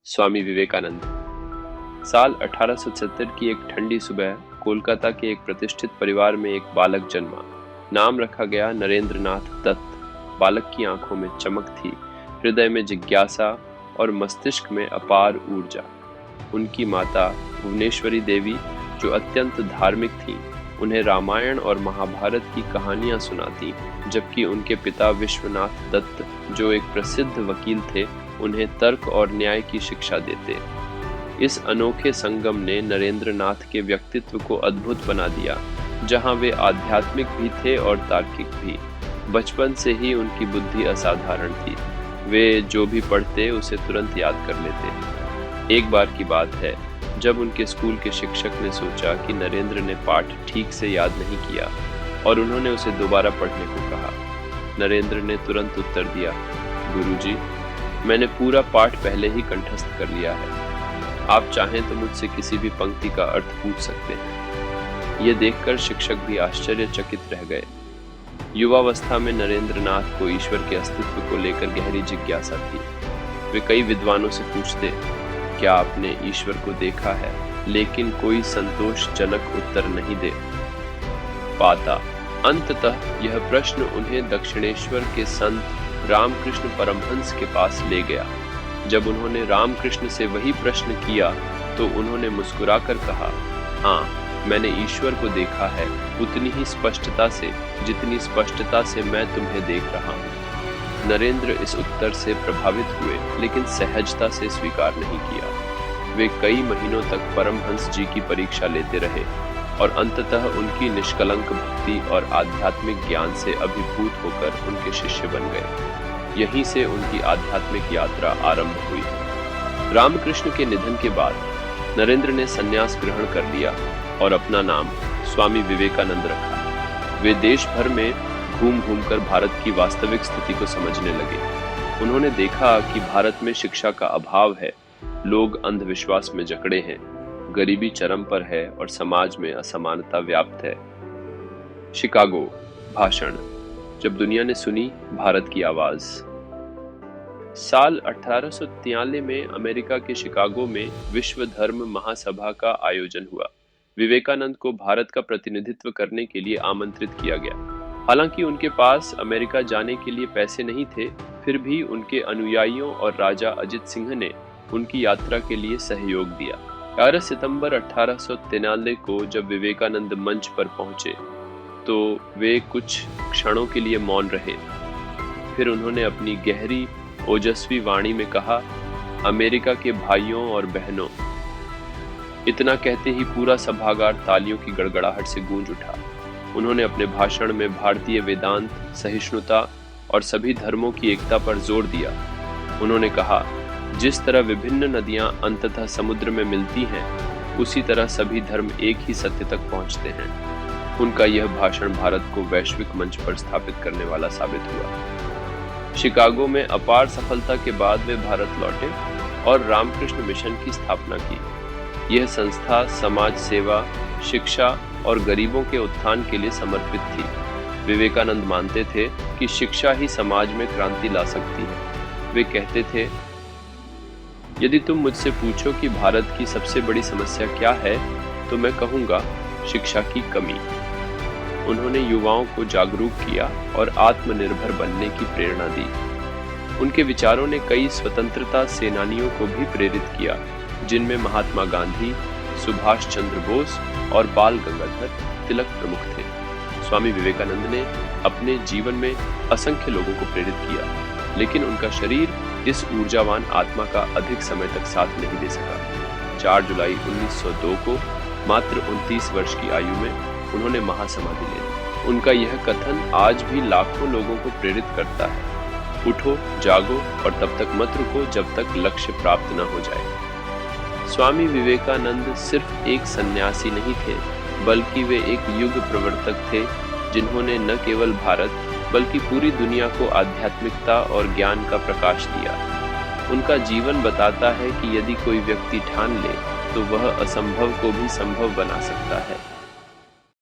स्वामी विवेकानंद। साल 1870 की एक ठंडी सुबह कोलकाता के एक प्रतिष्ठित परिवार में एक बालक जन्मा। नाम रखा गया नरेंद्र नाथ दत्त। बालक की आंखों में चमक थी, हृदय में जिज्ञासा और मस्तिष्क में अपार ऊर्जा। उनकी माता भुवनेश्वरी देवी, जो अत्यंत धार्मिक थीं, उन्हें रामायण और महाभारत की कहानियां सुनाती, जबकि उनके पिता विश्वनाथ दत्त, जो एक प्रसिद्ध वकील थे, उन्हें तर्क और न्याय की शिक्षा देते। इस अनोखे संगम ने नरेंद्र नाथ के व्यक्तित्व को अद्भुत बना दिया, जहां वे आध्यात्मिक भी थे और तार्किक भी। बचपन से ही उनकी बुद्धि असाधारण थी। वे जो भी पढ़ते उसे तुरंत याद कर लेते। एक बार की बात है, जब उनके स्कूल के शिक्षक ने सोचा कि नरेंद्र ने पाठ ठीक से याद नहीं किया और उन्होंने उसे दोबारा पढ़ने को कहा। नरेंद्र ने तुरंत उत्तर दिया, गुरुजी, मैंने पूरा पाठ पहले ही कंठस्थ कर लिया है। आप चाहें तो मुझसे किसी भी पंक्ति का अर्थ पूछ सकते हैं। ये देखकर शिक्षक भी आश्चर्यचकित रह गए। युवावस्था में नरेंद्र नाथ को ईश्वर के अस्तित्व को लेकर गहरी जिज्ञासा थी। वे कई विद्वानों से पूछते, क्या आपने ईश्वर को देखा है? लेकिन कोई संतोषजनक उत्तर नहीं दे पाता। अंततः यह प्रश्न उन्हें दक्षिणेश्वर के संत रामकृष्ण परमहंस के पास ले गया। जब उन्होंने रामकृष्ण से वही प्रश्न किया तो उन्होंने मुस्कुराकर कहा, हाँ, मैंने ईश्वर को देखा है, उतनी ही स्पष्टता से जितनी स्पष्टता से मैं तुम्हें देख रहा हूँ। नरेंद्र इस उत्तर से प्रभावित हुए, लेकिन सहजता से स्वीकार नहीं किया। वे कई महीनों तक परमहंस जी की परीक्षा लेते रहे और अंततः उनकी निष्कलंक भक्ति और आध्यात्मिक ज्ञान से अभिभूत होकर उनके शिष्य बन गए। यहीं से उनकी आध्यात्मिक यात्रा आरंभ हुई। रामकृष्ण के निधन के बाद नरेंद्र ने संन्यास ग्रहण कर लिया और अपना नाम स्वामी विवेकानंद रखा। वे देश भर में घूम घूमकर भारत की वास्तविक स्थिति को समझने लगे। उन्होंने देखा कि भारत में शिक्षा का अभाव है, लोग अंधविश्वास में जकड़े हैं, गरीबी चरम पर है और समाज में असमानता व्याप्त है। शिकागो भाषण, जब दुनिया ने सुनी भारत की आवाज। साल 1843 में अमेरिका के शिकागो में विश्व धर्म महासभा का आयोजन हुआ। विवेकानंद को भारत का प्रतिनिधित्व करने के लिए आमंत्रित किया गया। हालांकि उनके पास अमेरिका जाने के लिए पैसे नहीं थे, फिर भी उनके अनुयायियों और राजा अजित सिंह ने उनकी यात्रा के लिए सहयोग दिया। 11 सितंबर 1893 को जब विवेकानंद मंच पर पहुंचे तो वे कुछ क्षणों के लिए मौन रहे। फिर उन्होंने अपनी गहरी ओजस्वी वाणी में कहा, अमेरिका के भाइयों और बहनों। इतना कहते ही पूरा सभागार तालियों की गड़गड़ाहट से गूंज उठा। उन्होंने अपने भाषण में भारतीय वेदांत, सहिष्णुता और सभी धर्मों की एकता पर जोर दिया। उन्होंने कहा, जिस तरह विभिन्न नदियां अंततः समुद्र में मिलती हैं, उसी तरह सभी धर्म एक ही सत्य तक पहुंचते हैं। उनका यह भाषण भारत को वैश्विक मंच पर स्थापित करने वाला साबित हुआ। शिकागो में अपार सफलता के बाद वे भारत लौटे और रामकृष्ण मिशन की स्थापना की। यह संस्था समाज सेवा, शिक्षा और गरीबों के उत्थान के लिए समर्पित थी। विवेकानंद मानते थे कि शिक्षा ही समाज में क्रांति ला सकती है। वे कहते थे, यदि तुम मुझसे पूछो कि भारत की सबसे बड़ी समस्या क्या है, तो मैं कहूँगा, शिक्षा की कमी। उन्होंने युवाओं को जागरूक किया और आत्मनिर्भर बनने की प्रेरणा दी। उनके विचारों ने कई स्वतंत्रता सेनानियों को भी प्रेरित किया, जिनमें महात्मा गांधी, सुभाष चंद्र बोस और बाल गंगाधर तिलक प्रमुख थे। स्वामी विवेकानंद ने अपने जीवन में असंख्य लोगों को प्रेरित किया, लेकिन उनका शरीर इस ऊर्जावान आत्मा का अधिक समय तक साथ नहीं दे सका। 4 जुलाई 1902 को मात्र 29 वर्ष की आयु में उन्होंने महासमाधि ले ली। उनका यह कथन आज भी लाखों लोगों को प्रेरित करता है, उठो, जागो और तब तक मत रुको जब तक लक्ष्य प्राप्त न हो जाए। स्वामी विवेकानंद सिर्फ एक सन्यासी नहीं थे, बल्कि वे एक युग प्रवर्तक थे, जिन्होंने न केवल भारत बल्कि पूरी दुनिया को आध्यात्मिकता और ज्ञान का प्रकाश दिया। उनका जीवन बताता है कि यदि कोई व्यक्ति ठान ले तो वह असंभव को भी संभव बना सकता है।